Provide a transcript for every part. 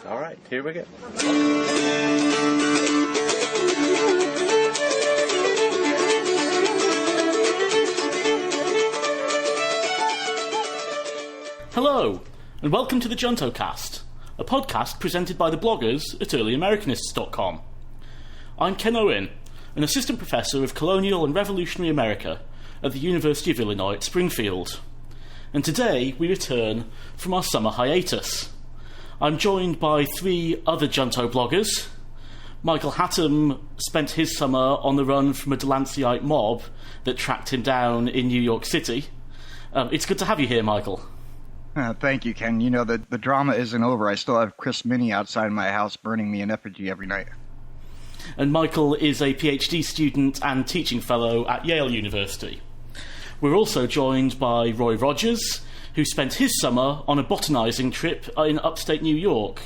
All right, here we go. Hello, and welcome to the JuntoCast, a podcast presented by the bloggers at earlyamericanists.com. I'm Ken Owen, an assistant professor of colonial and revolutionary America at the University of Illinois at Springfield. And today we return from our summer hiatus. I'm joined by three other Junto bloggers. Michael Hattem spent his summer on the run from a Delanceyite mob that tracked him down in New York City. It's good to have you here, Michael. Thank you, Ken. You know, the drama isn't over. I still have Chris Minnie outside my house burning me an effigy every night. And Michael is a PhD student and teaching fellow at Yale University. We're also joined by Roy Rogers, who spent his summer on a botanising trip in upstate New York.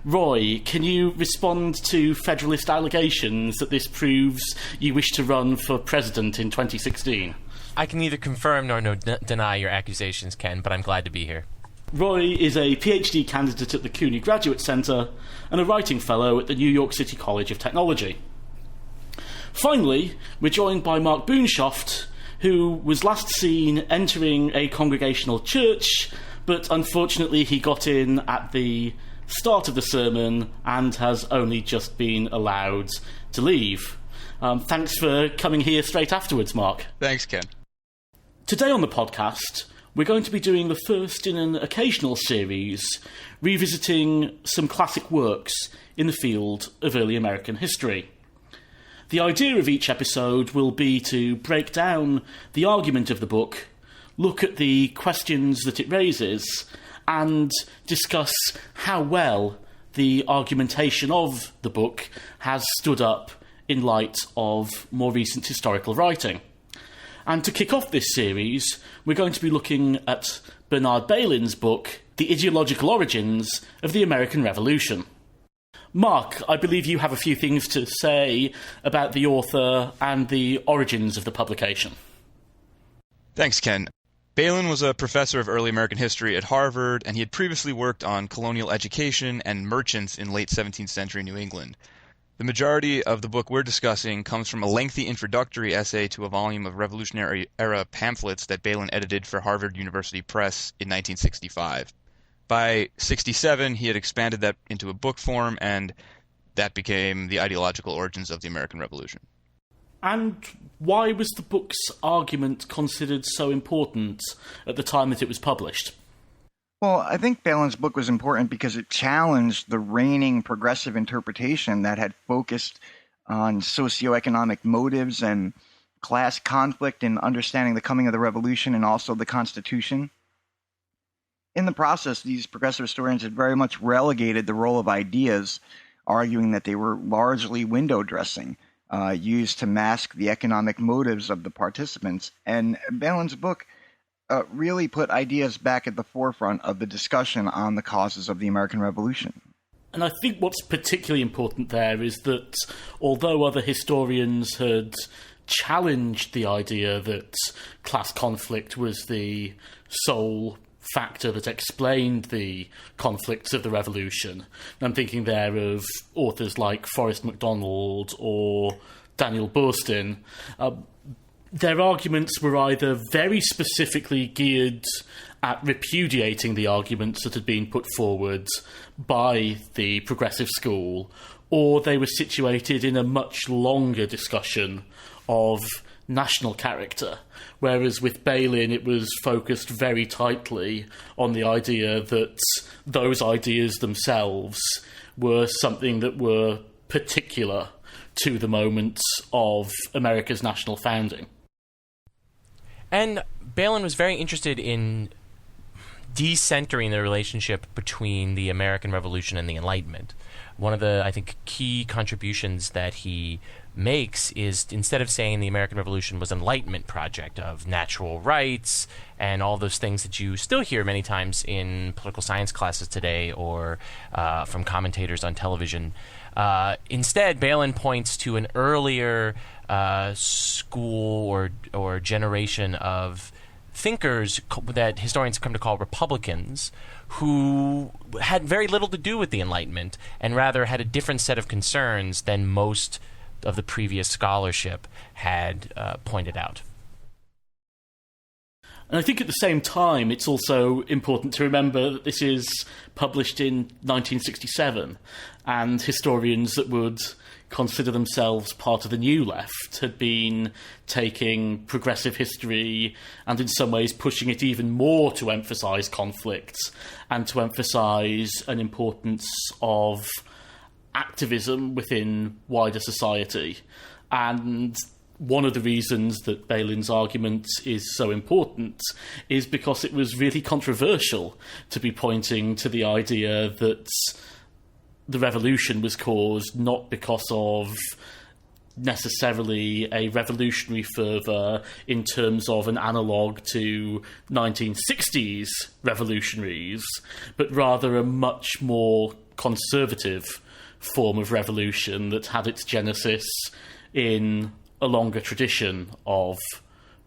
Roy, can you respond to Federalist allegations that this proves you wish to run for president in 2016? I can neither confirm nor deny your accusations, Ken, but I'm glad to be here. Roy is a PhD candidate at the CUNY Graduate Center and a writing fellow at the New York City College of Technology. Finally, we're joined by Mark Boonshoft, who was last seen entering a congregational church, but unfortunately he got in at the start of the sermon and has only just been allowed to leave. Thanks for coming here straight afterwards, Mark. Thanks, Ken. Today on the podcast, we're going to be doing the first in an occasional series, revisiting some classic works in the field of early American history. The idea of each episode will be to break down the argument of the book, look at the questions that it raises, and discuss how well the argumentation of the book has stood up in light of more recent historical writing. And to kick off this series, we're going to be looking at Bernard Bailyn's book, The Ideological Origins of the American Revolution. Mark, I believe you have a few things to say about the author and the origins of the publication. Thanks, Ken. Bailyn was a professor of early American history at Harvard, and he had previously worked on colonial education and merchants in late 17th century New England. The majority of the book we're discussing comes from a lengthy introductory essay to a volume of Revolutionary-era pamphlets that Bailyn edited for Harvard University Press in 1965. By 1967, he had expanded that into a book form, and that became The Ideological Origins of the American Revolution. And why was the book's argument considered so important at the time that it was published? Well, I think Bailyn's book was important because it challenged the reigning progressive interpretation that had focused on socioeconomic motives and class conflict in understanding the coming of the revolution and also the Constitution. In the process, these progressive historians had very much relegated the role of ideas, arguing that they were largely window dressing, used to mask the economic motives of the participants. And Bailyn's book really put ideas back at the forefront of the discussion on the causes of the American Revolution. And I think what's particularly important there is that although other historians had challenged the idea that class conflict was the sole factor that explained the conflicts of the revolution. I'm thinking there of authors like Forrest MacDonald or Daniel Boorstin. Their arguments were either very specifically geared at repudiating the arguments that had been put forward by the progressive school, or they were situated in a much longer discussion of national character, whereas with Bailyn it was focused very tightly on the idea that those ideas themselves were something that were particular to the moments of America's national founding. And Bailyn was very interested in decentering the relationship between the American Revolution and the Enlightenment. One of the, I think, key contributions that he makes is, instead of saying the American Revolution was an Enlightenment project of natural rights and all those things that you still hear many times in political science classes today or from commentators on television, instead Bailyn points to an earlier school or generation of thinkers that historians come to call Republicans, who had very little to do with the Enlightenment and rather had a different set of concerns than most of the previous scholarship had pointed out. And I think at the same time, it's also important to remember that this is published in 1967, and historians that would consider themselves part of the New Left had been taking progressive history and in some ways pushing it even more to emphasise conflict and to emphasise an importance of activism within wider society. And one of the reasons that Bailyn's argument is so important is because it was really controversial to be pointing to the idea that the revolution was caused not because of necessarily a revolutionary fervour in terms of an analogue to 1960s revolutionaries, but rather a much more conservative form of revolution that had its genesis in a longer tradition of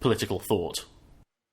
political thought.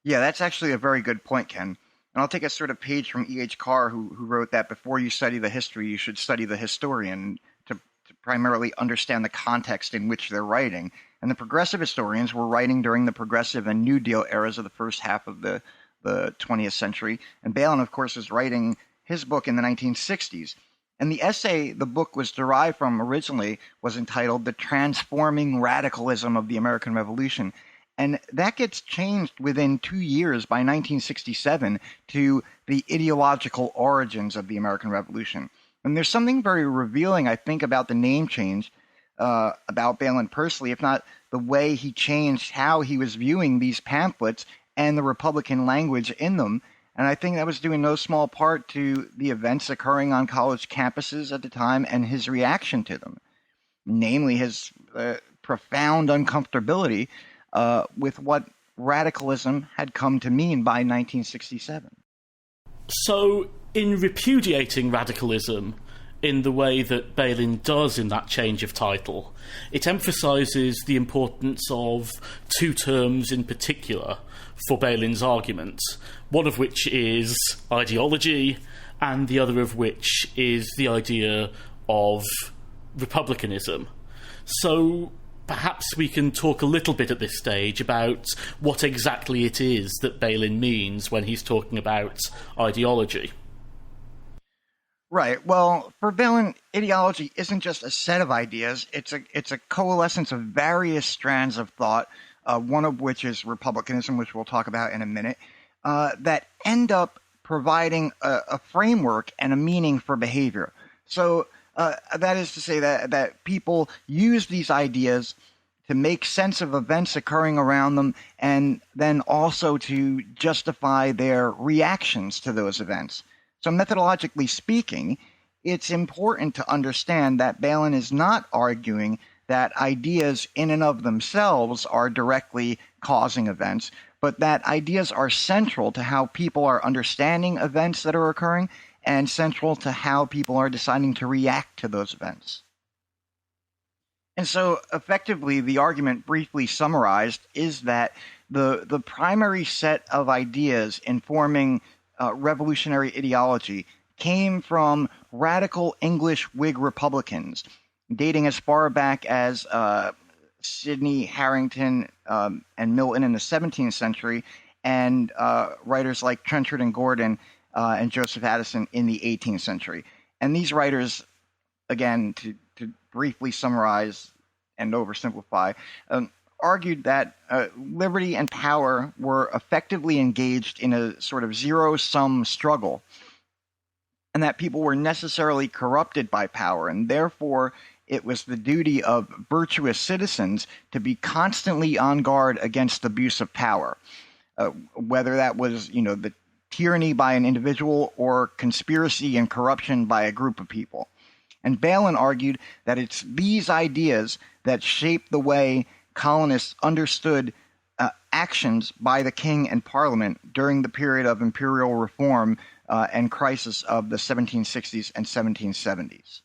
Yeah, that's actually a very good point, Ken. And I'll take a sort of page from E.H. Carr, who wrote that before you study the history, you should study the historian to primarily understand the context in which they're writing. And the progressive historians were writing during the progressive and New Deal eras of the first half of the 20th century. And Bailyn, of course, was writing his book in the 1960s. And the essay the book was derived from originally was entitled The Transforming Radicalism of the American Revolution. And that gets changed within 2 years by 1967 to The Ideological Origins of the American Revolution. And there's something very revealing, I think, about the name change, about Bailyn personally, if not the way he changed how he was viewing these pamphlets and the Republican language in them. And I think that was due in no small part to the events occurring on college campuses at the time and his reaction to them, namely his profound uncomfortability with what radicalism had come to mean by 1967. So, in repudiating radicalism in the way that Bailyn does in that change of title, it emphasises the importance of two terms in particular for Bailyn's argument, one of which is ideology, and the other of which is the idea of republicanism. So perhaps we can talk a little bit at this stage about what exactly it is that Bailyn means when he's talking about ideology. Right. Well, for Bailyn, ideology isn't just a set of ideas. It's a coalescence of various strands of thought, one of which is republicanism, which we'll talk about in a minute, that end up providing a framework and a meaning for behavior. So that is to say that people use these ideas to make sense of events occurring around them and then also to justify their reactions to those events. So methodologically speaking, it's important to understand that Bailyn is not arguing that ideas in and of themselves are directly causing events, but that ideas are central to how people are understanding events that are occurring and central to how people are deciding to react to those events. And so effectively, the argument briefly summarized is that the primary set of ideas informing revolutionary ideology came from radical English Whig Republicans, dating as far back as Sidney Harrington and Milton in the 17th century, and writers like Trenchard and Gordon and Joseph Addison in the 18th century. And these writers, again, to briefly summarize and oversimplify, argued that liberty and power were effectively engaged in a sort of zero-sum struggle, and that people were necessarily corrupted by power, and therefore it was the duty of virtuous citizens to be constantly on guard against abuse of power, whether that was, the tyranny by an individual or conspiracy and corruption by a group of people. And Bailyn argued that it's these ideas that shaped the way colonists understood actions by the king and parliament during the period of imperial reform and crisis of the 1760s and 1770s.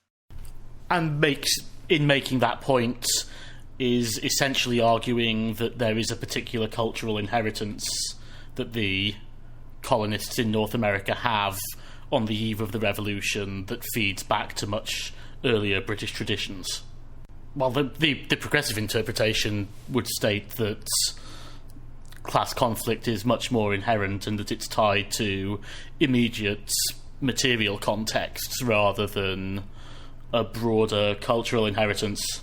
And in making that point is essentially arguing that there is a particular cultural inheritance that the colonists in North America have on the eve of the Revolution that feeds back to much earlier British traditions. While the progressive interpretation would state that class conflict is much more inherent and that it's tied to immediate material contexts rather than a broader cultural inheritance.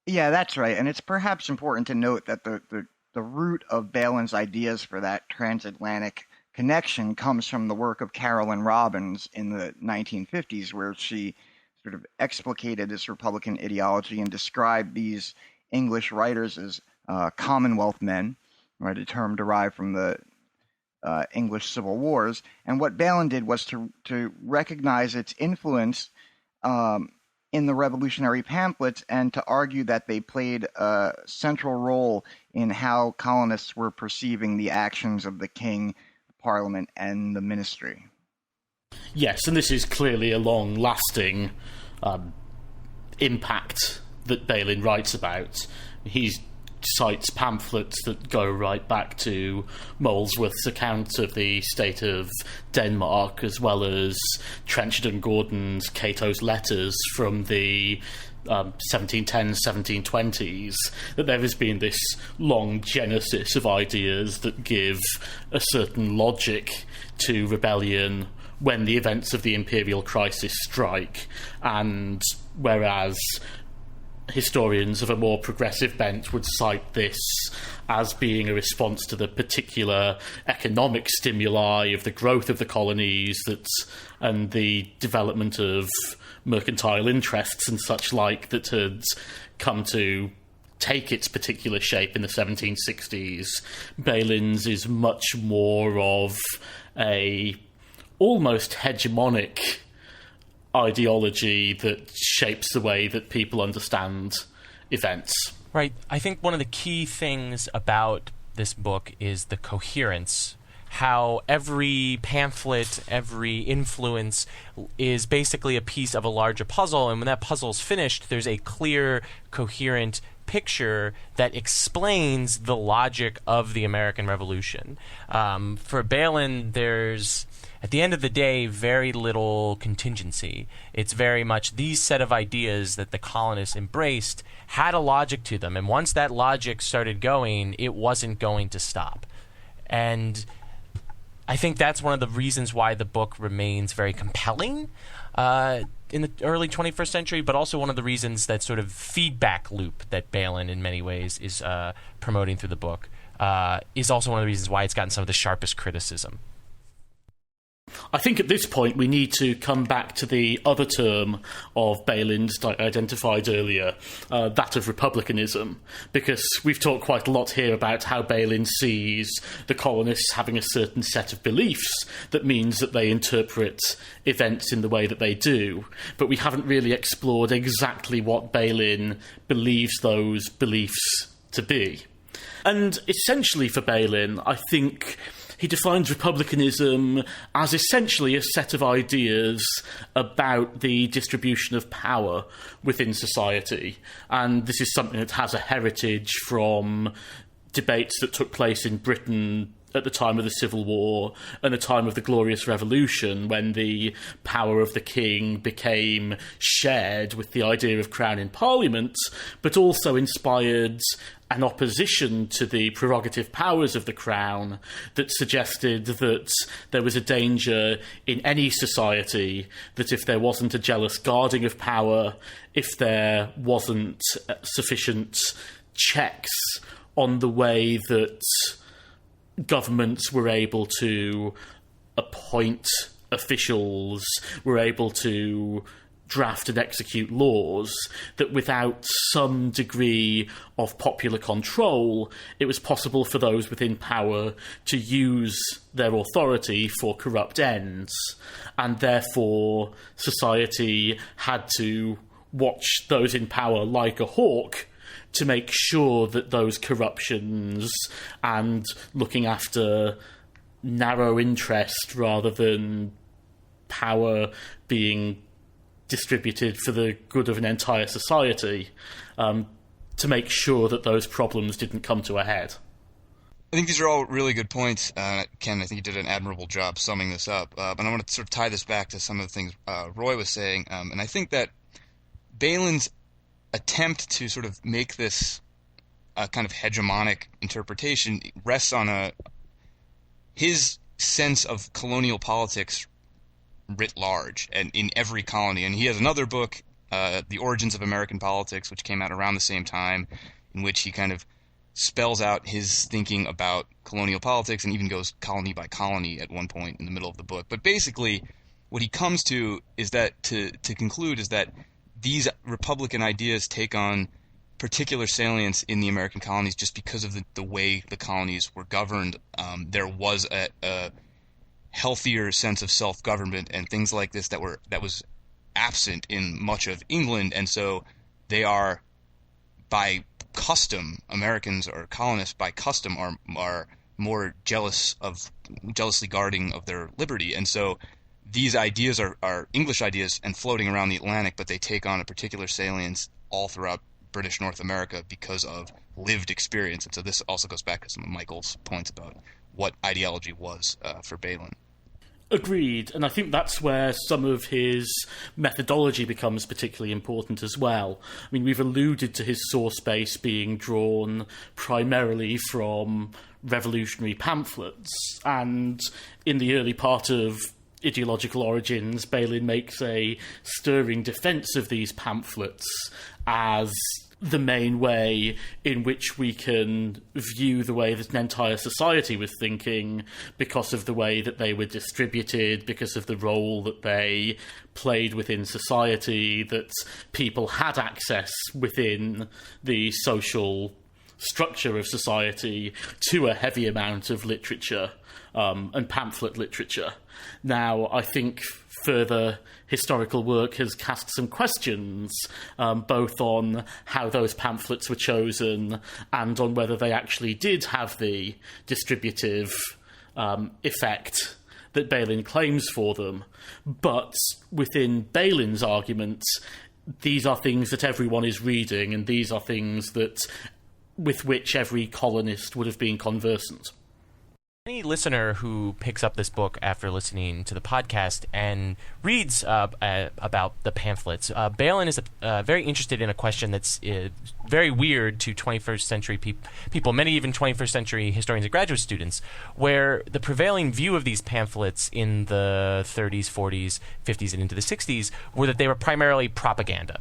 Yeah, that's right. And it's perhaps important to note that the root of Bailyn's ideas for that transatlantic connection comes from the work of Carolyn Robbins in the 1950s, where she sort of explicated this Republican ideology and described these English writers as Commonwealth men, right, a term derived from the English Civil Wars. And what Bailyn did was to recognize its influence in the revolutionary pamphlets and to argue that they played a central role in how colonists were perceiving the actions of the king, the parliament, and the ministry. Yes, and this is clearly a long-lasting impact that Bailyn writes about. He cites pamphlets that go right back to Molesworth's account of the state of Denmark, as well as Trenchard and Gordon's Cato's letters from the 1710s, 1720s, that there has been this long genesis of ideas that give a certain logic to rebellion when the events of the imperial crisis strike, and whereas historians of a more progressive bent would cite this as being a response to the particular economic stimuli of the growth of the colonies and the development of mercantile interests and such like that had come to take its particular shape in the 1760s. Bailyn's is much more of a almost hegemonic ideology that shapes the way that people understand events. Right. I think one of the key things about this book is the coherence. How every pamphlet, every influence is basically a piece of a larger puzzle, and when that puzzle's finished, there's a clear, coherent picture that explains the logic of the American Revolution. For Bailyn, there's, at the end of the day, very little contingency. It's very much these set of ideas that the colonists embraced had a logic to them, and once that logic started going, it wasn't going to stop. And I think that's one of the reasons why the book remains very compelling in the early 21st century, but also one of the reasons that sort of feedback loop that Bailyn in many ways is promoting through the book is also one of the reasons why it's gotten some of the sharpest criticism. I think at this point we need to come back to the other term of Bailyn's that I identified earlier, that of republicanism, because we've talked quite a lot here about how Bailyn sees the colonists having a certain set of beliefs that means that they interpret events in the way that they do, but we haven't really explored exactly what Bailyn believes those beliefs to be. And essentially for Bailyn, I think he defines republicanism as essentially a set of ideas about the distribution of power within society. And this is something that has a heritage from debates that took place in Britain at the time of the Civil War and the time of the Glorious Revolution, when the power of the king became shared with the idea of crown in Parliament, but also inspired an opposition to the prerogative powers of the crown that suggested that there was a danger in any society that if there wasn't a jealous guarding of power, if there wasn't sufficient checks on the way that governments were able to appoint officials, were able to draft and execute laws, that without some degree of popular control, it was possible for those within power to use their authority for corrupt ends, and therefore society had to watch those in power like a hawk to make sure that those corruptions and looking after narrow interest rather than power being distributed for the good of an entire society, to make sure that those problems didn't come to a head. I think these are all really good points. Ken, I think you did an admirable job summing this up. But I want to sort of tie this back to some of the things Roy was saying. And I think that Bailyn's attempt to sort of make this a kind of hegemonic interpretation rests on his sense of colonial politics writ large and in every colony. And he has another book, The Origins of American Politics, which came out around the same time, in which he kind of spells out his thinking about colonial politics and even goes colony by colony at one point in the middle of the book. But basically, what he comes to is that to conclude is that these Republican ideas take on particular salience in the American colonies just because of the way the colonies were governed. There was a healthier sense of self-government and things like this that was absent in much of England, and so they are, by custom, Americans or colonists by custom are more jealously guarding of their liberty, and so these ideas are English ideas and floating around the Atlantic, but they take on a particular salience all throughout British North America because of lived experience. And so this also goes back to some of Michael's points about what ideology was for Bailyn. Agreed, and I think that's where some of his methodology becomes particularly important as well. I mean, we've alluded to his source base being drawn primarily from revolutionary pamphlets, and in the early part of Ideological Origins, Bailyn makes a stirring defence of these pamphlets as the main way in which we can view the way that an entire society was thinking because of the way that they were distributed, because of the role that they played within society, that people had access within the social structure of society to a heavy amount of literature and pamphlet literature. Now, I think further historical work has cast some questions, both on how those pamphlets were chosen and on whether they actually did have the distributive effect that Bailyn claims for them. But within Bailyn's argument, these are things that everyone is reading, and these are things with which every colonist would have been conversant. Any listener who picks up this book after listening to the podcast and reads about the pamphlets, Bailyn is very interested in a question that's very weird to 21st century people, many even 21st century historians and graduate students, where the prevailing view of these pamphlets in the 30s, 40s, 50s, and into the 60s were that they were primarily propaganda,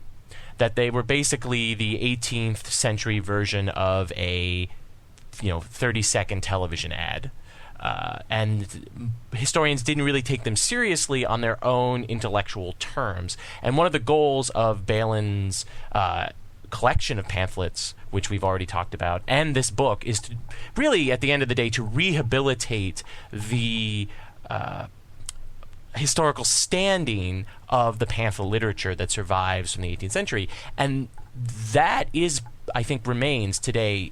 that they were basically the 18th century version of a 30-second television ad. And historians didn't really take them seriously on their own intellectual terms. And one of the goals of Bailyn's collection of pamphlets, which we've already talked about, and this book, is to really, at the end of the day, to rehabilitate the historical standing of the pamphlet literature that survives from the 18th century. And that is, I think, remains today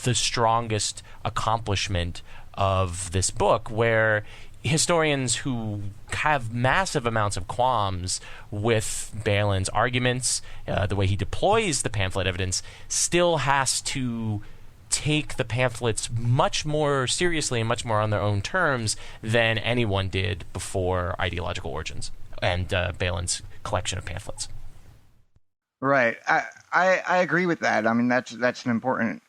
the strongest accomplishment of this book, where historians who have massive amounts of qualms with Bailyn's arguments, the way he deploys the pamphlet evidence, still has to take the pamphlets much more seriously and much more on their own terms than anyone did before Ideological Origins and Bailyn's collection of pamphlets. Right. I agree with that. I mean, that's an important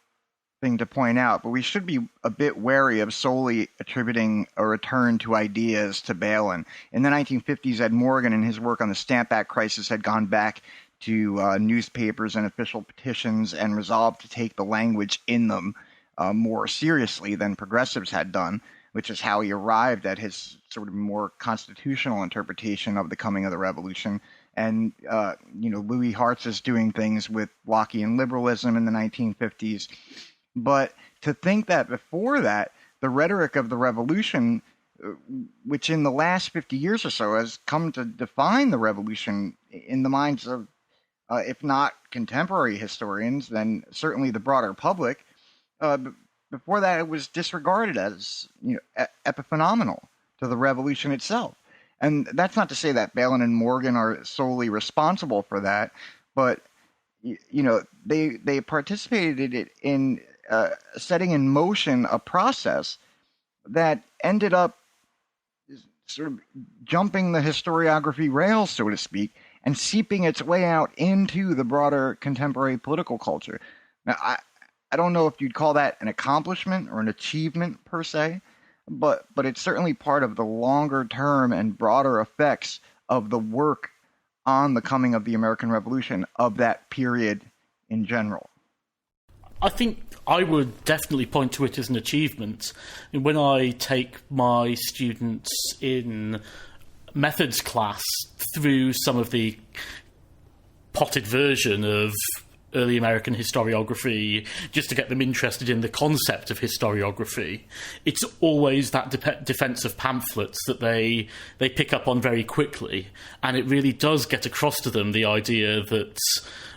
thing to point out, but we should be a bit wary of solely attributing a return to ideas to Bailyn. In the 1950s, Ed Morgan, in his work on the Stamp Act crisis, had gone back to newspapers and official petitions and resolved to take the language in them more seriously than progressives had done, which is how he arrived at his sort of more constitutional interpretation of the coming of the revolution. And, Louis Hartz is doing things with Lockean liberalism in the 1950s. But to think that before that, the rhetoric of the revolution, which in the last 50 years or so has come to define the revolution in the minds of, if not contemporary historians, then certainly the broader public, before that it was disregarded as epiphenomenal to the revolution itself. And that's not to say that Bailyn and Morgan are solely responsible for that, but they participated in setting in motion a process that ended up sort of jumping the historiography rails, so to speak, and seeping its way out into the broader contemporary political culture. Now, I don't know if you'd call that an accomplishment or an achievement per se, but it's certainly part of the longer term and broader effects of the work on the coming of the American Revolution of that period in general. I think I would definitely point to it as an achievement. When I take my students in methods class through some of the potted version of early American historiography, just to get them interested in the concept of historiography, it's always that defense of pamphlets that they pick up on very quickly, and it really does get across to them the idea that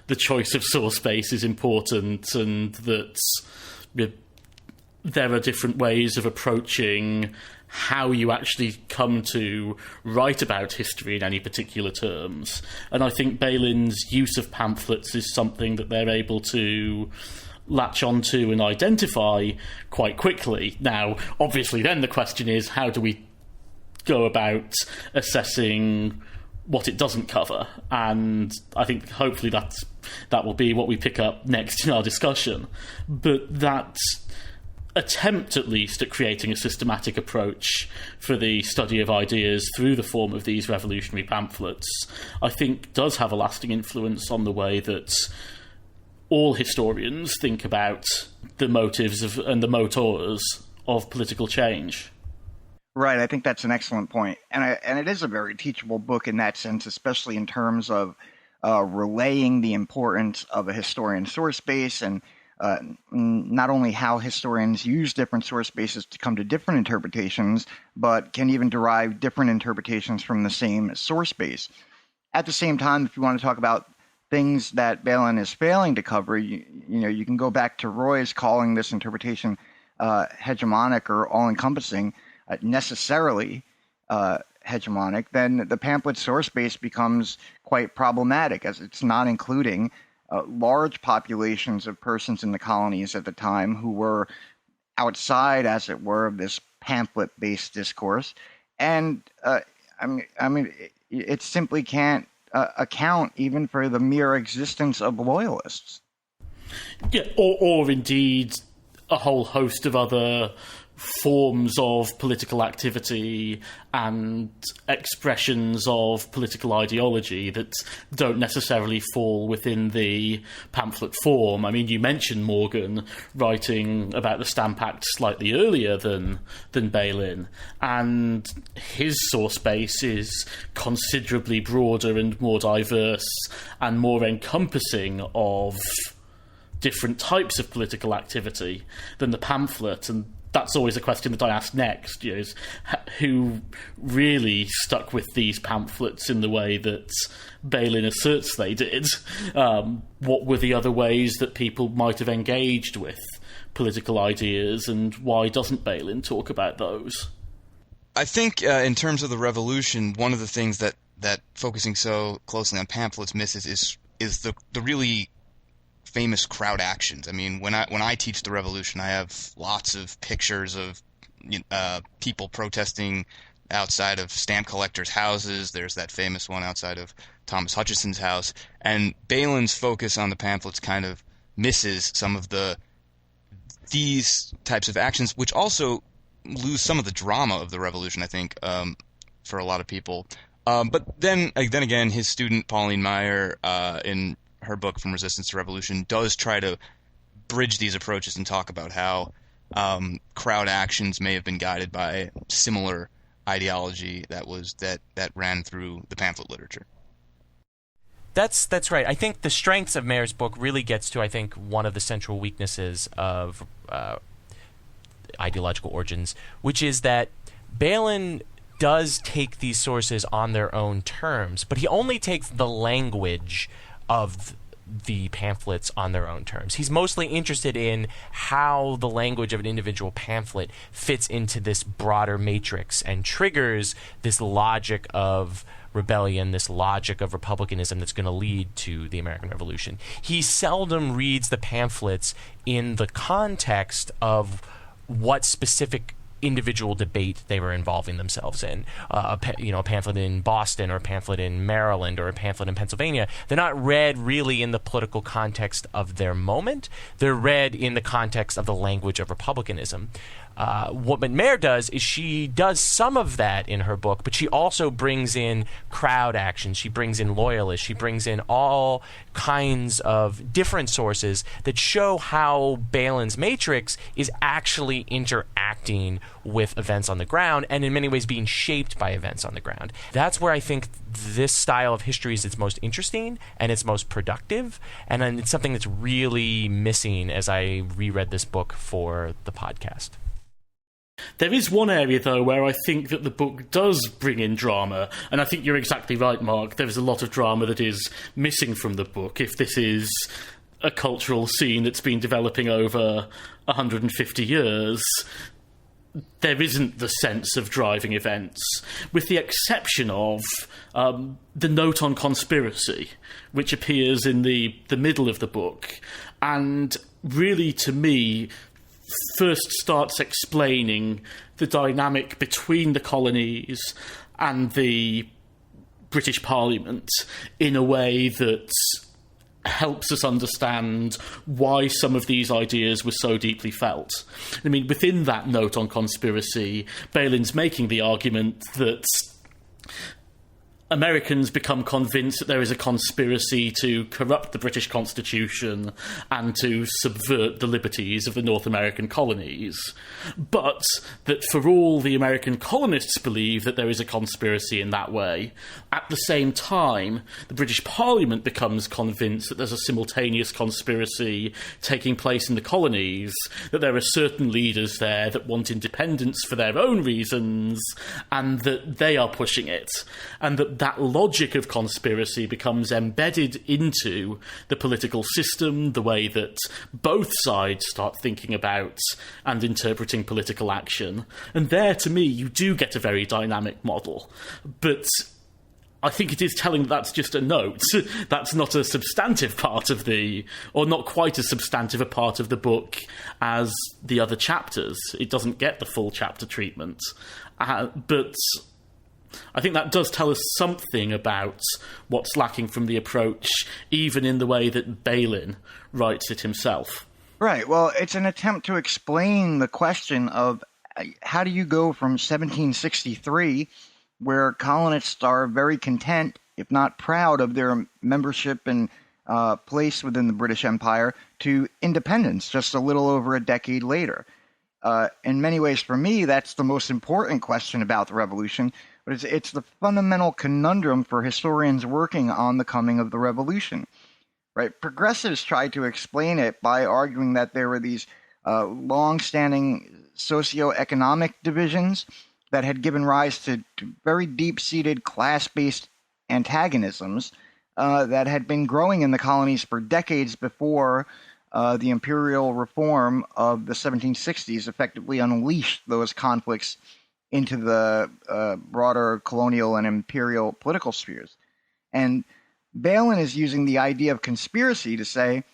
the choice of source base is important, and that there are different ways of approaching how you actually come to write about history in any particular terms. And I think Bailyn's use of pamphlets is something that they're able to latch onto and identify quite quickly. Now, obviously, then the question is, how do we go about assessing what it doesn't cover? And I think hopefully that will be what we pick up next in our discussion. But that attempt, at least, at creating a systematic approach for the study of ideas through the form of these revolutionary pamphlets, I think does have a lasting influence on the way that all historians think about the motives of and the motors of political change. Right, I think that's an excellent point. And it is a very teachable book in that sense, especially in terms of relaying the importance of a historian's source base, and not only how historians use different source bases to come to different interpretations, but can even derive different interpretations from the same source base. At the same time, if you want to talk about things that Bailyn is failing to cover, you can go back to Roy's calling this interpretation hegemonic or all-encompassing, necessarily hegemonic. Then the pamphlet source base becomes quite problematic, as it's not including large populations of persons in the colonies at the time who were outside, as it were, of this pamphlet-based discourse. And it simply can't account even for the mere existence of loyalists. Yeah, or indeed a whole host of other forms of political activity and expressions of political ideology that don't necessarily fall within the pamphlet form. I mean, you mentioned Morgan writing about the Stamp Act slightly earlier than Bailyn, and his source base is considerably broader and more diverse and more encompassing of different types of political activity than the pamphlet. And that's always a question that I ask next, is who really stuck with these pamphlets in the way that Bailyn asserts they did? What were the other ways that people might have engaged with political ideas, and why doesn't Bailyn talk about those? I think in terms of the revolution, one of the things that focusing so closely on pamphlets misses is the really famous crowd actions. I mean, when I teach the revolution, I have lots of pictures of people protesting outside of stamp collectors' houses. There's that famous one outside of Thomas Hutchison's house. And Bailyn's focus on the pamphlets kind of misses some of these types of actions, which also lose some of the drama of the revolution, I think, for a lot of people. But then again, his student Pauline Meyer, in her book From Resistance to Revolution, does try to bridge these approaches and talk about how crowd actions may have been guided by similar ideology that ran through the pamphlet literature. That's right. I think the strengths of Mayer's book really gets to, I think, one of the central weaknesses of Ideological Origins, which is that Bailyn does take these sources on their own terms, but he only takes the language of the pamphlets on their own terms. He's mostly interested in how the language of an individual pamphlet fits into this broader matrix and triggers this logic of rebellion, this logic of republicanism that's going to lead to the American Revolution. He seldom reads the pamphlets in the context of what specific individual debate they were involving themselves in. A pamphlet in Boston, or a pamphlet in Maryland, or a pamphlet in Pennsylvania. They're not read really in the political context of their moment. They're read in the context of the language of republicanism. What McNair does is she does some of that in her book, but she also brings in crowd action. She brings in loyalists. She brings in all kinds of different sources that show how Bailyn's matrix is actually interacting with events on the ground and in many ways being shaped by events on the ground. That's where I think this style of history is its most interesting and its most productive, and it's something that's really missing as I reread this book for the podcast. There is one area, though, where I think that the book does bring in drama, and I think you're exactly right, Mark. There is a lot of drama that is missing from the book. If this is a cultural scene that's been developing over 150 years, there isn't the sense of driving events, with the exception of the note on conspiracy, which appears in the middle of the book, and really, to me, first starts explaining the dynamic between the colonies and the British Parliament in a way that helps us understand why some of these ideas were so deeply felt. I mean, within that note on conspiracy, Bailyn's making the argument that Americans become convinced that there is a conspiracy to corrupt the British Constitution and to subvert the liberties of the North American colonies, but that for all the American colonists believe that there is a conspiracy in that way, at the same time, the British Parliament becomes convinced that there's a simultaneous conspiracy taking place in the colonies, that there are certain leaders there that want independence for their own reasons, and that they are pushing it, and that logic of conspiracy becomes embedded into the political system, the way that both sides start thinking about and interpreting political action. And there, to me, you do get a very dynamic model. But I think it is telling that that's just a note. That's not a substantive part of or not quite as substantive a part of the book as the other chapters. It doesn't get the full chapter treatment. But I think that does tell us something about what's lacking from the approach, even in the way that Bailyn writes it himself. Right. Well, it's an attempt to explain the question of how do you go from 1763, where colonists are very content, if not proud, of their membership and place within the British Empire, to independence just a little over a decade later. In many ways, for me, that's the most important question about the Revolution. But it's the fundamental conundrum for historians working on the coming of the revolution, right? Progressives tried to explain it by arguing that there were these long-standing socioeconomic divisions that had given rise to very deep-seated class-based antagonisms that had been growing in the colonies for decades before the imperial reform of the 1760s effectively unleashed those conflicts into the broader colonial and imperial political spheres. And Bailyn is using the idea of conspiracy to say,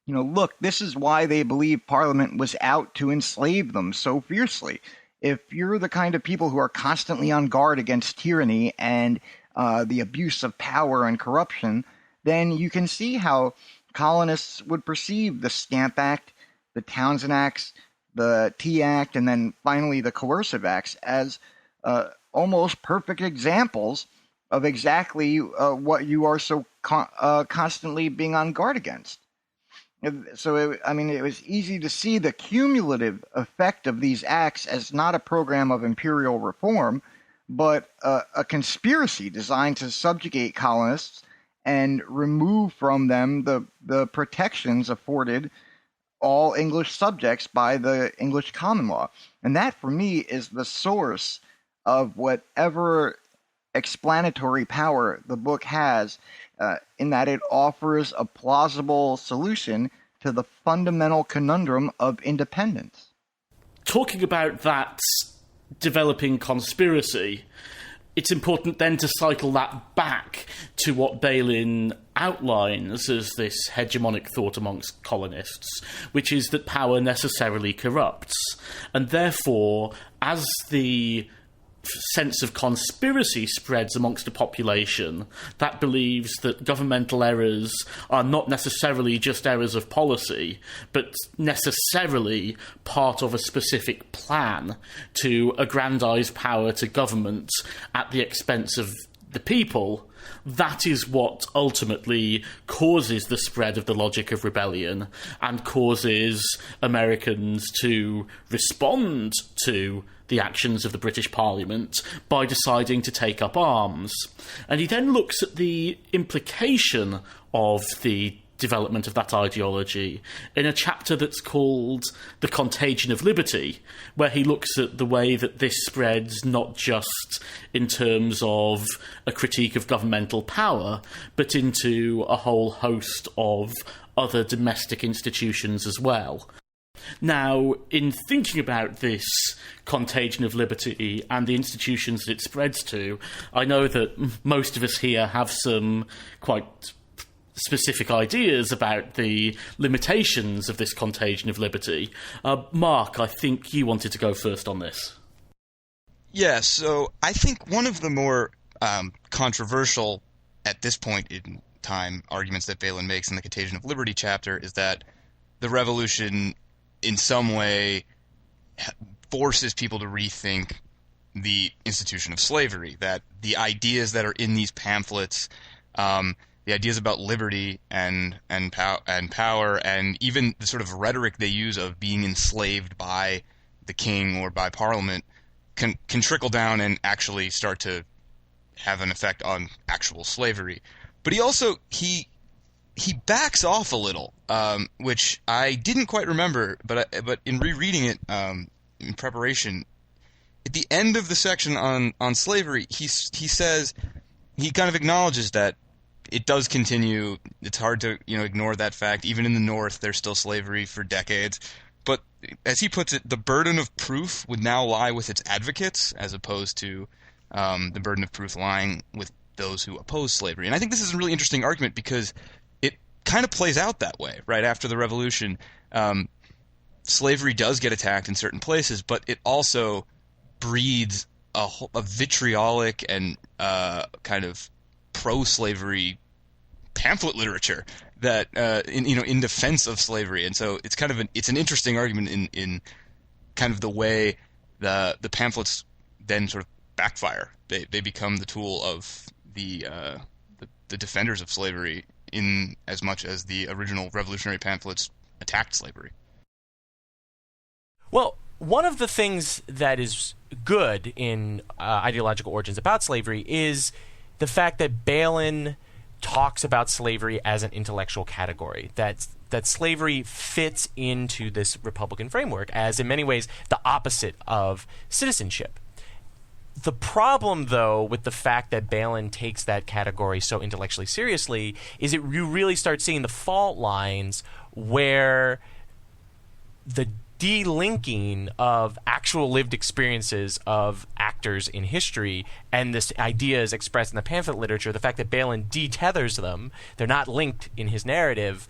look, this is why they believe Parliament was out to enslave them so fiercely. If you're the kind of people who are constantly on guard against tyranny and the abuse of power and corruption, then you can see how colonists would perceive the Stamp Act, the Townshend Acts, the Tea Act, and then finally the Coercive Acts as almost perfect examples of exactly what you are so constantly being on guard against. So, it was easy to see the cumulative effect of these acts as not a program of imperial reform, but a conspiracy designed to subjugate colonists and remove from them the protections afforded all English subjects by the English common law. And that, for me, is the source of whatever explanatory power the book has in that it offers a plausible solution to the fundamental conundrum of independence. Talking about that developing conspiracy, it's important then to cycle that back to what Bailyn outlines as this hegemonic thought amongst colonists, which is that power necessarily corrupts. And therefore, as the sense of conspiracy spreads amongst a population that believes that governmental errors are not necessarily just errors of policy, but necessarily part of a specific plan to aggrandize power to government at the expense of the people, that is what ultimately causes the spread of the logic of rebellion and causes Americans to respond to the actions of the British Parliament by deciding to take up arms. And he then looks at the implication of the development of that ideology in a chapter that's called The Contagion of Liberty, where he looks at the way that this spreads not just in terms of a critique of governmental power, but into a whole host of other domestic institutions as well. Now, in thinking about this contagion of liberty and the institutions that it spreads to, I know that most of us here have some quite specific ideas about the limitations of this contagion of liberty. Mark, I think you wanted to go first on this. Yeah, so I think one of the more controversial, at this point in time, arguments that Bailyn makes in the Contagion of Liberty chapter is that the revolution in some way forces people to rethink the institution of slavery, that the ideas that are in these pamphlets, the ideas about liberty and power, and even the sort of rhetoric they use of being enslaved by the king or by parliament can trickle down and actually start to have an effect on actual slavery. But he backs off a little, which I didn't quite remember, but in rereading it in preparation, at the end of the section on slavery, he says, he kind of acknowledges that it does continue. It's hard to ignore that fact. Even in the North, there's still slavery for decades. But as he puts it, the burden of proof would now lie with its advocates, as opposed to the burden of proof lying with those who oppose slavery. And I think this is a really interesting argument because it kind of plays out that way. Right after the Revolution, slavery does get attacked in certain places, but it also breeds a vitriolic and kind of pro-slavery pamphlet literature that in defense of slavery. And so it's kind of it's an interesting argument in kind of the way the pamphlets then sort of backfire. They become the tool of the defenders of slavery in as much as the original revolutionary pamphlets attacked slavery. Well, one of the things that is good in Ideological Origins about slavery is the fact that Bailyn talks about slavery as an intellectual category, that slavery fits into this Republican framework as, in many ways, the opposite of citizenship. The problem, though, with the fact that Bailyn takes that category so intellectually seriously is you really start seeing the fault lines where the delinking of actual lived experiences of actors in history and this ideas expressed in the pamphlet literature, the fact that Bailyn detethers them, they're not linked in his narrative.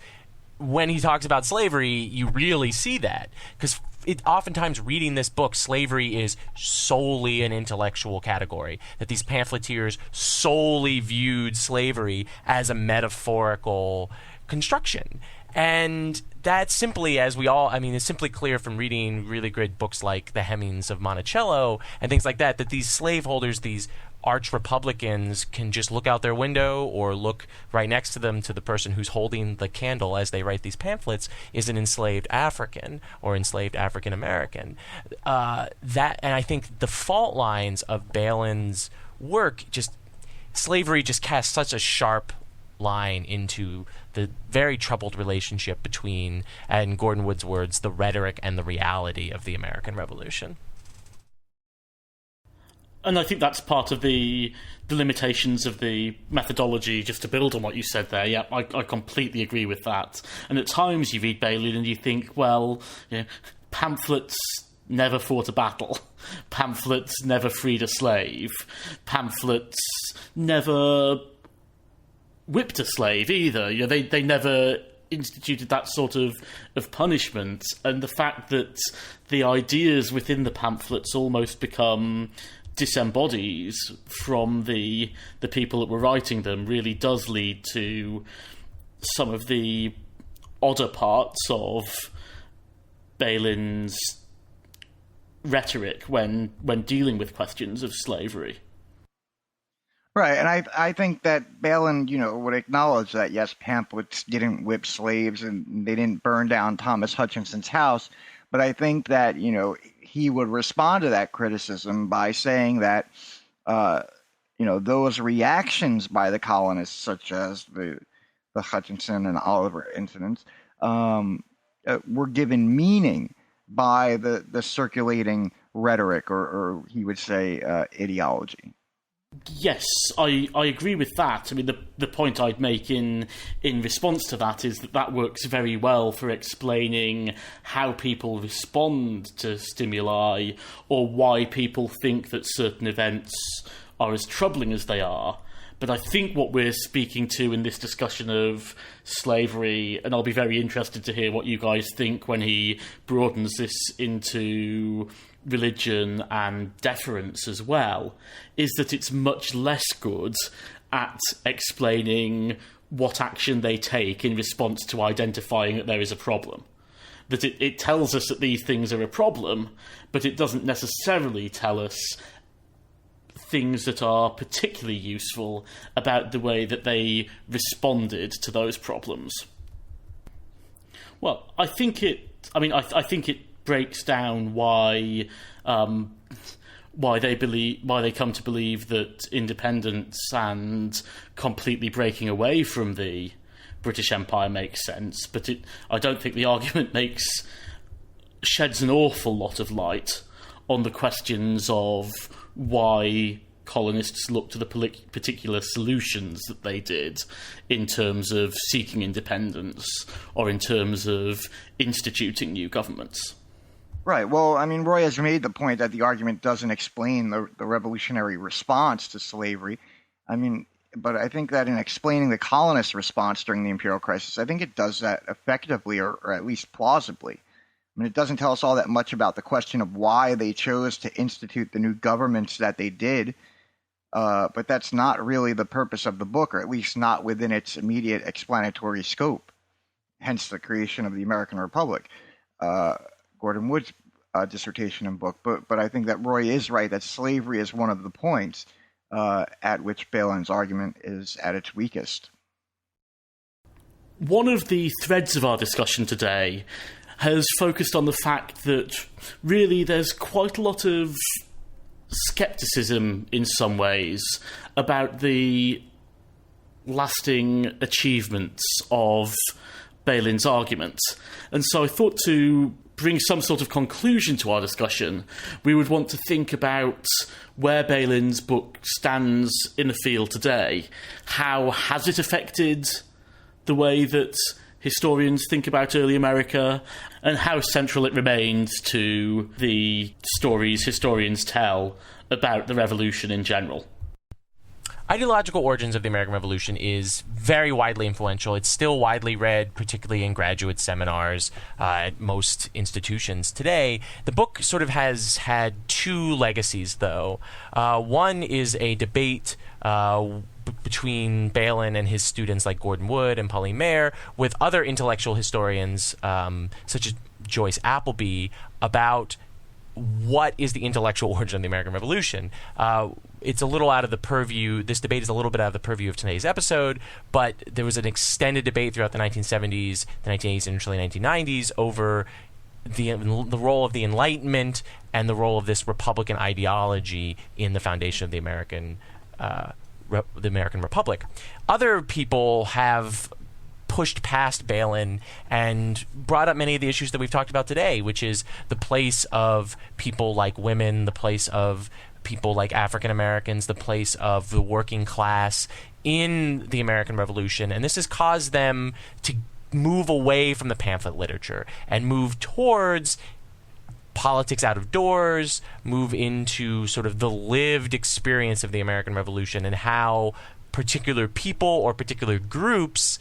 When he talks about slavery, you really see that. Because oftentimes reading this book, slavery is solely an intellectual category. That these pamphleteers solely viewed slavery as a metaphorical construction. And that's simply, it's simply clear from reading really great books like The Hemmings of Monticello and things like that these slaveholders, these arch-Republicans, can just look out their window or look right next to them to the person who's holding the candle as they write these pamphlets is an enslaved African or enslaved African-American. And I think the fault lines of Bailyn's work, slavery just casts such a sharp line into the very troubled relationship between, in Gordon Wood's words, the rhetoric and the reality of the American Revolution. And I think that's part of the limitations of the methodology, just to build on what you said there. Yeah, I completely agree with that. And at times you read Bailyn and you think, well, pamphlets never fought a battle. Pamphlets never freed a slave. Pamphlets never whipped a slave either. They never instituted that sort of punishment. And the fact that the ideas within the pamphlets almost become disembodies from the people that were writing them really does lead to some of the odder parts of Bailyn's rhetoric when dealing with questions of slavery. Right, and I think that Bailyn, would acknowledge that, yes, pamphlets didn't whip slaves and they didn't burn down Thomas Hutchinson's house, but I think that, he would respond to that criticism by saying that, those reactions by the colonists, such as the Hutchinson and Oliver incidents, were given meaning by the circulating rhetoric, or he would say ideology. Yes, I agree with that. I mean, the point I'd make in response to that is that works very well for explaining how people respond to stimuli or why people think that certain events are as troubling as they are. But I think what we're speaking to in this discussion of slavery, and I'll be very interested to hear what you guys think when he broadens this into religion and deference as well, is that it's much less good at explaining what action they take in response to identifying that there is a problem. That it tells us that these things are a problem, but it doesn't necessarily tell us things that are particularly useful about the way that they responded to those problems. Well, I think it breaks down why they come to believe that independence and completely breaking away from the British Empire makes sense, but I don't think the argument sheds an awful lot of light on the questions of why colonists looked to the particular solutions that they did in terms of seeking independence or in terms of instituting new governments. Right. Well, I mean, Roy has made the point that the argument doesn't explain the revolutionary response to slavery. I mean, but I think that in explaining the colonists' response during the imperial crisis, I think it does that effectively or at least plausibly. I mean, it doesn't tell us all that much about the question of why they chose to institute the new governments that they did, but that's not really the purpose of the book, or at least not within its immediate explanatory scope, hence the creation of the American Republic. Gordon Wood's dissertation and book, but I think that Roy is right that slavery is one of the points at which Bailyn's argument is at its weakest. One of the threads of our discussion today has focused on the fact that really there's quite a lot of scepticism in some ways about the lasting achievements of Bailyn's argument. And so I thought to bring some sort of conclusion to our discussion, we would want to think about where Bailyn's book stands in the field today. How has it affected the way that historians think about early America, and how central it remains to the stories historians tell about the Revolution in general? Ideological Origins of the American Revolution is very widely influential. It's still widely read, particularly in graduate seminars at most institutions today. The book sort of has had two legacies, though. One is a debate between Bailyn and his students like Gordon Wood and Pauline Maier with other intellectual historians such as Joyce Appleby about what is the intellectual origin of the American Revolution. It's a little out of the purview. This debate is a little bit out of the purview of today's episode, but there was an extended debate throughout the 1970s, the 1980s, and early 1990s over the role of the Enlightenment and the role of this Republican ideology in the foundation of the American Republic. Other people have pushed past Bailyn and brought up many of the issues that we've talked about today, which is the place of people like women, the place of people like African Americans, the place of the working class in the American Revolution, and this has caused them to move away from the pamphlet literature and move towards politics out of doors, move into sort of the lived experience of the American Revolution and how particular people or particular groups'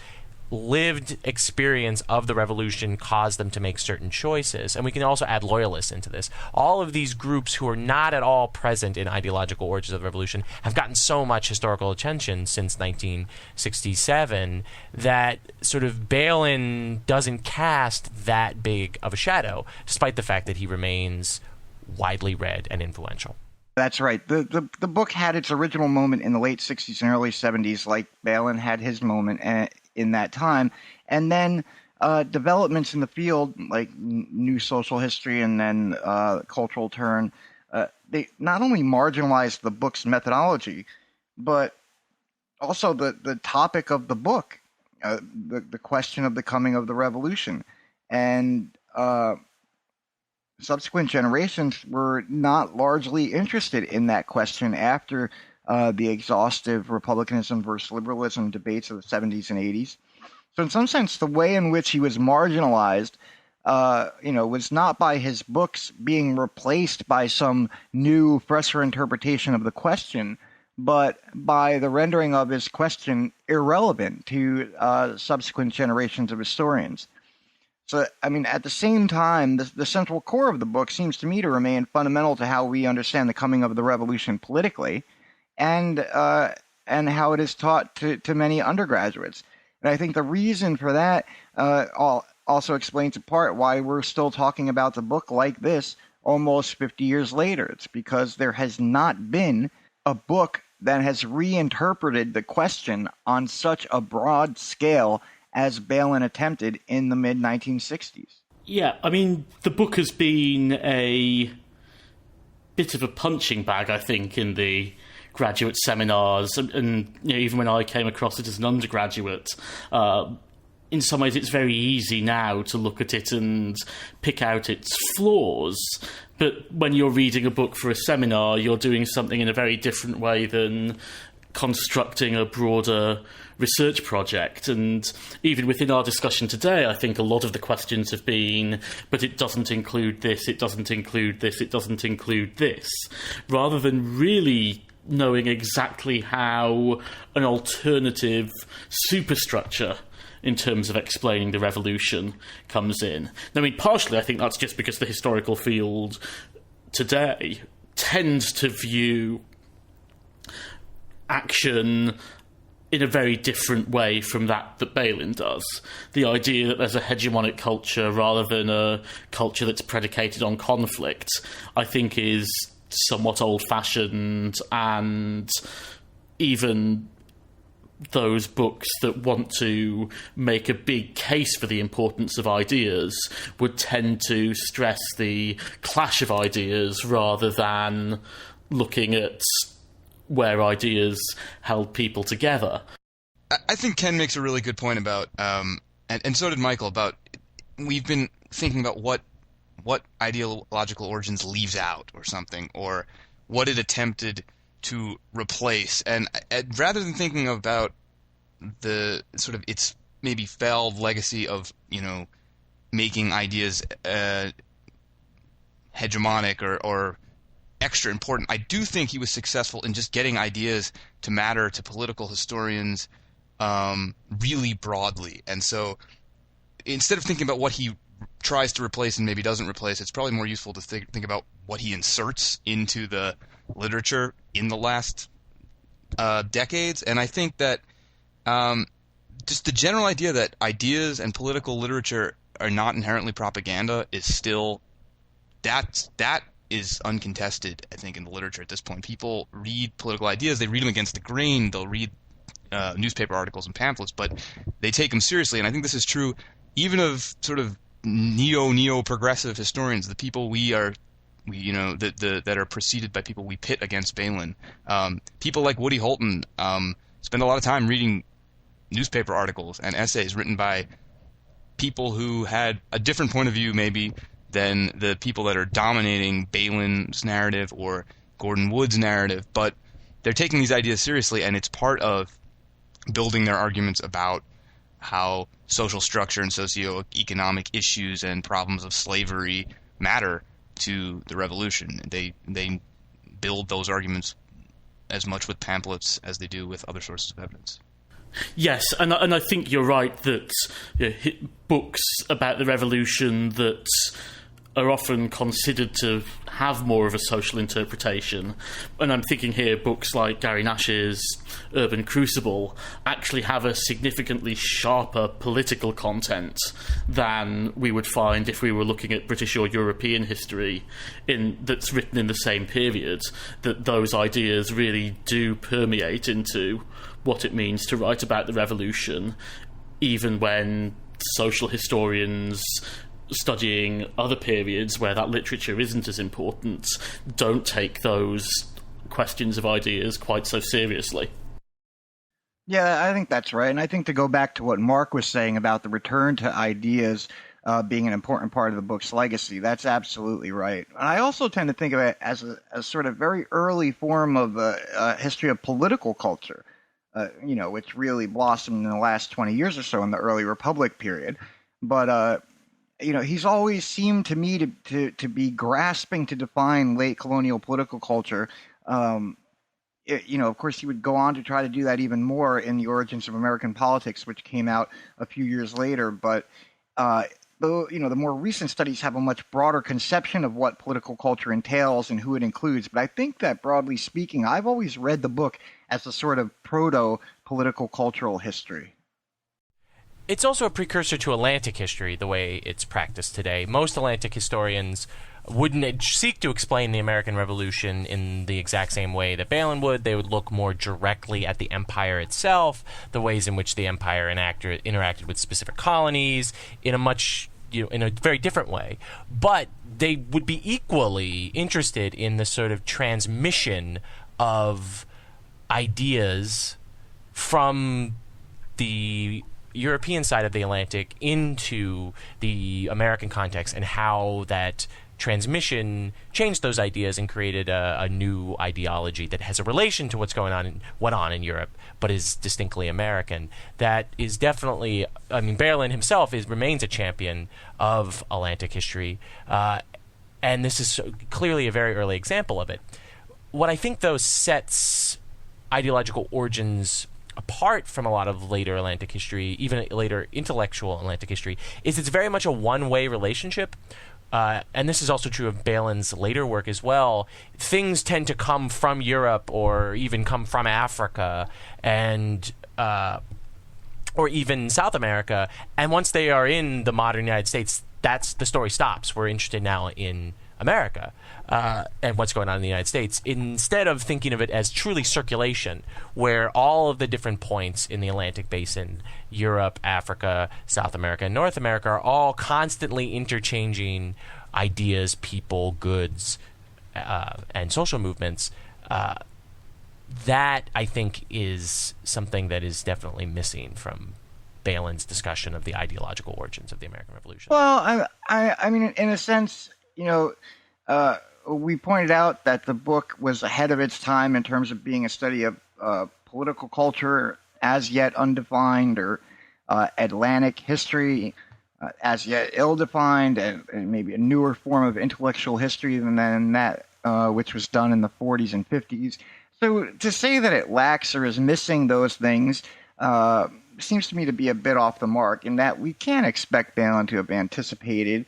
lived experience of the revolution caused them to make certain choices. And we can also add loyalists into this. All of these groups who are not at all present in Ideological Origins of the Revolution have gotten so much historical attention since 1967 that sort of Bailyn doesn't cast that big of a shadow, despite the fact that he remains widely read and influential. That's right. The book had its original moment in the late 60s and early 70s, like Bailyn had his moment in that time. And then developments in the field, like new social history and then cultural turn, they not only marginalized the book's methodology, but also the topic of the book, the question of the coming of the revolution. And subsequent generations were not largely interested in that question after the exhaustive republicanism versus liberalism debates of the 70s and 80s. So in some sense, the way in which he was marginalized, was not by his books being replaced by some new, fresher interpretation of the question, but by the rendering of his question irrelevant to subsequent generations of historians. So, I mean, at the same time, the central core of the book seems to me to remain fundamental to how we understand the coming of the revolution politically, and how it is taught to many undergraduates. And I think the reason for that also explains in part why we're still talking about the book like this almost 50 years later. It's because there has not been a book that has reinterpreted the question on such a broad scale as Bailyn attempted in the mid-1960s. Yeah, I mean, the book has been a bit of a punching bag, I think, in the graduate seminars, and even when I came across it as an undergraduate, in some ways it's very easy now to look at it and pick out its flaws, but when you're reading a book for a seminar, you're doing something in a very different way than constructing a broader research project. And even within our discussion today, I think a lot of the questions have been, but it doesn't include this, it doesn't include this, it doesn't include this, rather than really knowing exactly how an alternative superstructure in terms of explaining the revolution comes in. I mean, partially I think that's just because the historical field today tends to view action in a very different way from that Bailyn does. The idea that there's a hegemonic culture rather than a culture that's predicated on conflict, I think is somewhat old-fashioned, and even those books that want to make a big case for the importance of ideas would tend to stress the clash of ideas rather than looking at where ideas held people together. I think Ken makes a really good point about, and so did Michael, about we've been thinking about what Ideological Origins leaves out or something, or what it attempted to replace. And rather than thinking about the sort of its maybe failed legacy of, making ideas hegemonic or extra important, I do think he was successful in just getting ideas to matter to political historians really broadly. And so instead of thinking about what he tries to replace and maybe doesn't replace, it's probably more useful to think about what he inserts into the literature in the last decades. And I think that just the general idea that ideas and political literature are not inherently propaganda is still that is uncontested, I think, in the literature at this point. People read political ideas, they read them against the grain, they'll read newspaper articles and pamphlets, but they take them seriously. And I think this is true even of sort of neo-progressive historians, the people that are preceded by people we pit against Bailyn. People like Woody Holton spend a lot of time reading newspaper articles and essays written by people who had a different point of view maybe than the people that are dominating Bailyn's narrative or Gordon Wood's narrative, but they're taking these ideas seriously, and it's part of building their arguments about how social structure and socioeconomic issues and problems of slavery matter to the revolution. They build those arguments as much with pamphlets as they do with other sources of evidence. Yes, and I think you're right that books about the revolution that are often considered to have more of a social interpretation, and I'm thinking here books like Gary Nash's Urban Crucible actually have a significantly sharper political content than we would find if we were looking at British or European history that's written in the same period, that those ideas really do permeate into what it means to write about the revolution, even when social historians studying other periods where that literature isn't as important don't take those questions of ideas quite so seriously. Yeah, I think that's right. And I think to go back to what Mark was saying about the return to ideas being an important part of the book's legacy, that's absolutely right. And I also tend to think of it as a sort of very early form of a history of political culture, which really blossomed in the last 20 years or so in the early Republic period. But he's always seemed to me to be grasping to define late colonial political culture. Of course, he would go on to try to do that even more in The Origins of American Politics, which came out a few years later. But the more recent studies have a much broader conception of what political culture entails and who it includes. But I think that, broadly speaking, I've always read the book as a sort of proto-political cultural history. It's also a precursor to Atlantic history, the way it's practiced today. Most Atlantic historians wouldn't seek to explain the American Revolution in the exact same way that Bailyn would. They would look more directly at the empire itself, the ways in which the empire interacted with specific colonies in a very different way. But they would be equally interested in the sort of transmission of ideas from the European side of the Atlantic into the American context, and how that transmission changed those ideas and created a new ideology that has a relation to went on in Europe, but is distinctly American. That is definitely, Bailyn himself remains a champion of Atlantic history, and this is clearly a very early example of it. What I think, though, sets Ideological Origins apart from a lot of later Atlantic history, even later intellectual Atlantic history, is it's very much a one-way relationship. And this is also true of Bailyn's later work as well. Things tend to come from Europe or even come from Africa and or even South America. And once they are in the modern United States, the story stops. We're interested now in America and what's going on in the United States, instead of thinking of it as truly circulation, where all of the different points in the Atlantic Basin, Europe, Africa, South America, and North America, are all constantly interchanging ideas, people, goods, and social movements. That, I think, is something that is definitely missing from Bailyn's discussion of the ideological origins of the American Revolution. Well, I mean, in a sense, we pointed out that the book was ahead of its time in terms of being a study of political culture as yet undefined, or Atlantic history as yet ill-defined, and maybe a newer form of intellectual history than that which was done in the 40s and 50s. So to say that it lacks or is missing those things seems to me to be a bit off the mark, in that we can't expect Bailyn to have anticipated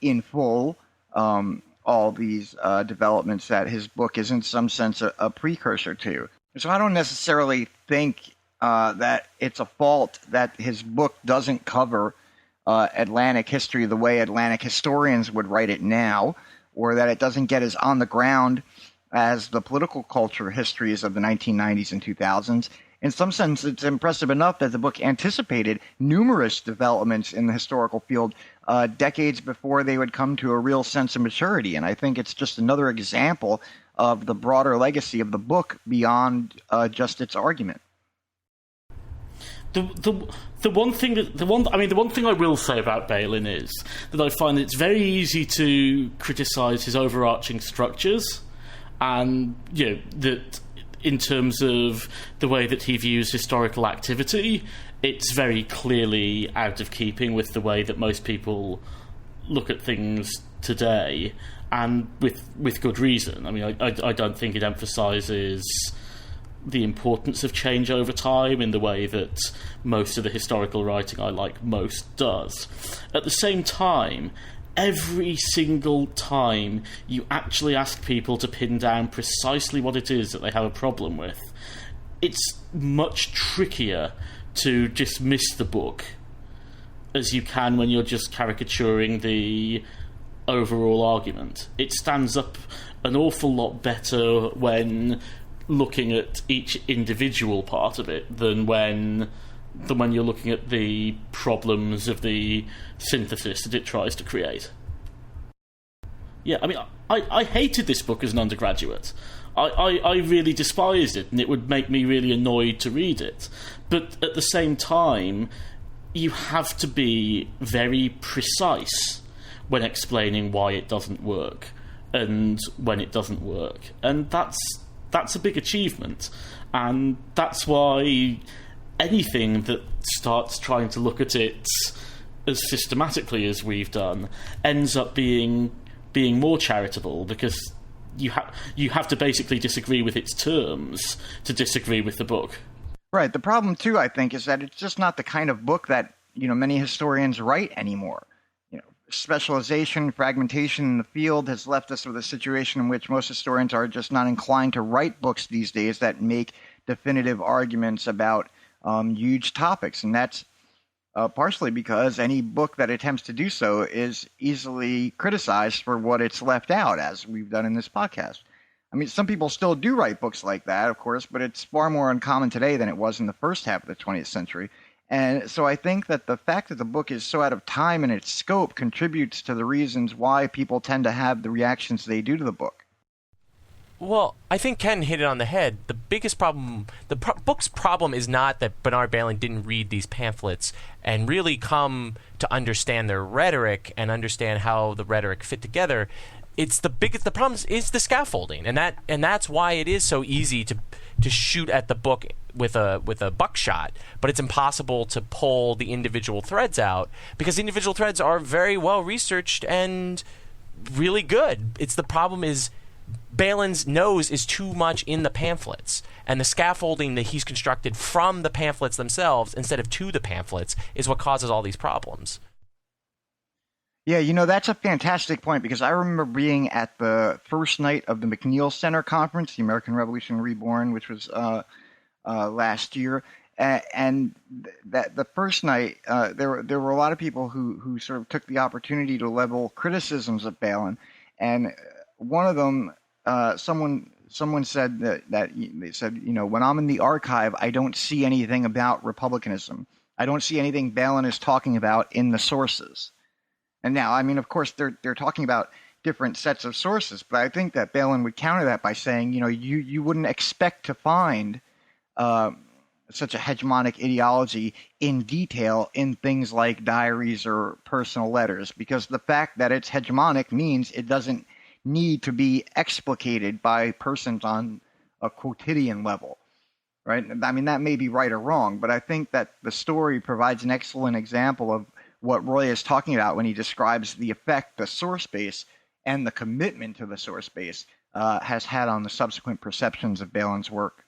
in full all these developments that his book is in some sense a precursor to. So I don't necessarily think that it's a fault that his book doesn't cover Atlantic history the way Atlantic historians would write it now, or that it doesn't get as on the ground as the political culture histories of the 1990s and 2000s. In some sense, it's impressive enough that the book anticipated numerous developments in the historical field decades before they would come to a real sense of maturity. And I think it's just another example of the broader legacy of the book beyond just its argument. The one thing I will say about Bailyn is that I find it's very easy to criticise his overarching structures and that in terms of the way that he views historical activity, it's very clearly out of keeping with the way that most people look at things today, and with good reason. I mean, I don't think it emphasises the importance of change over time in the way that most of the historical writing I like most does. At the same time, every single time you actually ask people to pin down precisely what it is that they have a problem with, it's much trickier to dismiss the book as you can when you're just caricaturing the overall argument. It stands up an awful lot better when looking at each individual part of it than when you're looking at the problems of the synthesis that it tries to create. Yeah, I mean, I hated this book as an undergraduate. I really despised it, and it would make me really annoyed to read it. But at the same time, you have to be very precise when explaining why it doesn't work and when it doesn't work. And that's a big achievement. And that's why anything that starts trying to look at it as systematically as we've done ends up being more charitable, because you have to basically disagree with its terms to disagree with the book. Right. The problem, too, I think, is that it's just not the kind of book that, many historians write anymore. Specialization, fragmentation in the field has left us with a situation in which most historians are just not inclined to write books these days that make definitive arguments about huge topics. And that's partially because any book that attempts to do so is easily criticized for what it's left out, as we've done in this podcast. I mean, some people still do write books like that, of course, but it's far more uncommon today than it was in the first half of the 20th century. And so I think that the fact that the book is so out of time in its scope contributes to the reasons why people tend to have the reactions they do to the book. Well, I think Ken hit it on the head. The biggest problem, book's problem is not that Bernard Bailyn didn't read these pamphlets and really come to understand their rhetoric and understand how the rhetoric fit together. The problem is the scaffolding, and that's why it is so easy to shoot at the book with a buckshot, but it's impossible to pull the individual threads out, because the individual threads are very well researched and really good. The problem is Bailyn's nose is too much in the pamphlets, and the scaffolding that he's constructed from the pamphlets themselves instead of to the pamphlets is what causes all these problems. Yeah, that's a fantastic point, because I remember being at the first night of the McNeil Center Conference, the American Revolution Reborn, which was last year, and that the first night there were a lot of people who sort of took the opportunity to level criticisms of Bailyn, and one of them, someone said that they said, when I'm in the archive, I don't see anything about republicanism. I don't see anything Bailyn is talking about in the sources. And now, I mean, of course, they're talking about different sets of sources, but I think that Bailyn would counter that by saying, you wouldn't expect to find such a hegemonic ideology in detail in things like diaries or personal letters, because the fact that it's hegemonic means it doesn't need to be explicated by persons on a quotidian level, right? I mean, that may be right or wrong, but I think that the story provides an excellent example of what Roy is talking about when he describes the effect the source base and the commitment to the source base has had on the subsequent perceptions of Bailyn's work.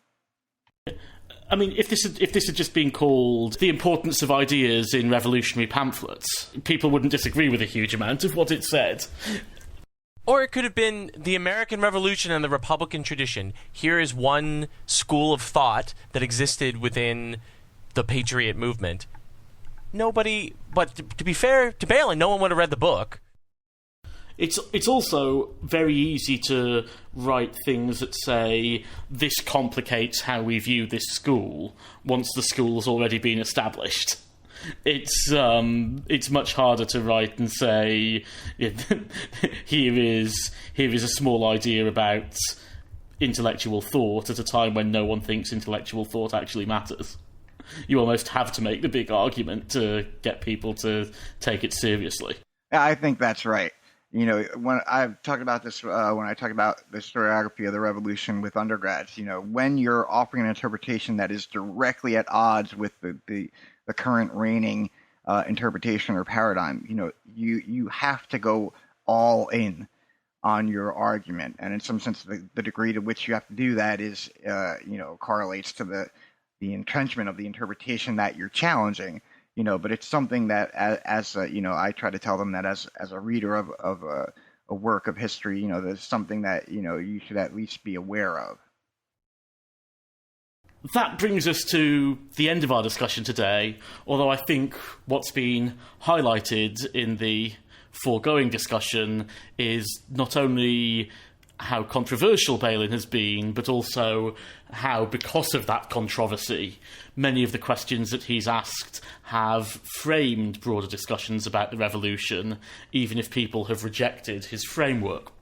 I mean, if this had just been called The Importance of Ideas in Revolutionary Pamphlets, people wouldn't disagree with a huge amount of what it said. Or it could have been The American Revolution and the Republican Tradition. Here is one school of thought that existed within the Patriot movement. But to be fair to Bailyn, no one would have read the book. It's also very easy to write things that say, this complicates how we view this school, once the school's already been established. It's much harder to write and say, here is a small idea about intellectual thought at a time when no one thinks intellectual thought actually matters. You almost have to make the big argument to get people to take it seriously. Yeah, I think that's right. When I've talked about this, when I talk about the historiography of the revolution with undergrads, when you're offering an interpretation that is directly at odds with the current reigning interpretation or paradigm, you have to go all in on your argument. And in some sense, the degree to which you have to do that is, correlates to the entrenchment of the interpretation that you're challenging. But it's something that, I try to tell them that as a reader of a work of history, there's something that, you should at least be aware of. That brings us to the end of our discussion today, although I think what's been highlighted in the foregoing discussion is not only how controversial Bailyn has been, but also how, because of that controversy, many of the questions that he's asked have framed broader discussions about the revolution, even if people have rejected his framework.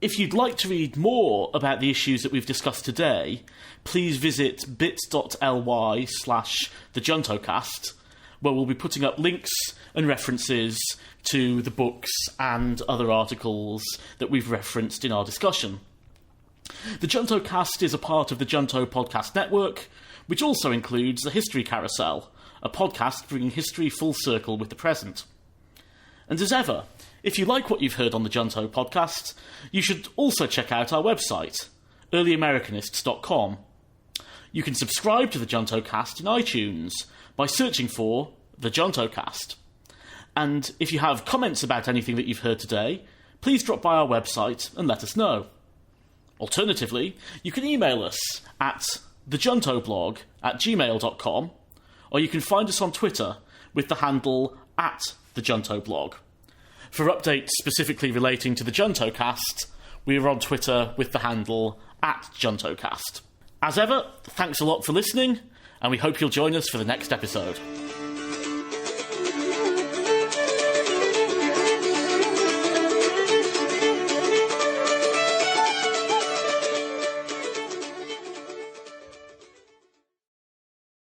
If you'd like to read more about the issues that we've discussed today, please visit bit.ly/thejuntocast, where we'll be putting up links and references to the books and other articles that we've referenced in our discussion. The JuntoCast is a part of the Junto Podcast Network, which also includes the History Carousel, a podcast bringing history full circle with the present. And as ever, if you like what you've heard on the Junto Podcast, you should also check out our website, earlyamericanists.com. You can subscribe to the JuntoCast in iTunes by searching for the JuntoCast. And if you have comments about anything that you've heard today, please drop by our website and let us know. Alternatively, you can email us at thejuntoblog@gmail.com, or you can find us on Twitter with the handle @thejuntoblog. For updates specifically relating to the JuntoCast, we are on Twitter with the handle @JuntoCast. As ever, thanks a lot for listening, and we hope you'll join us for the next episode.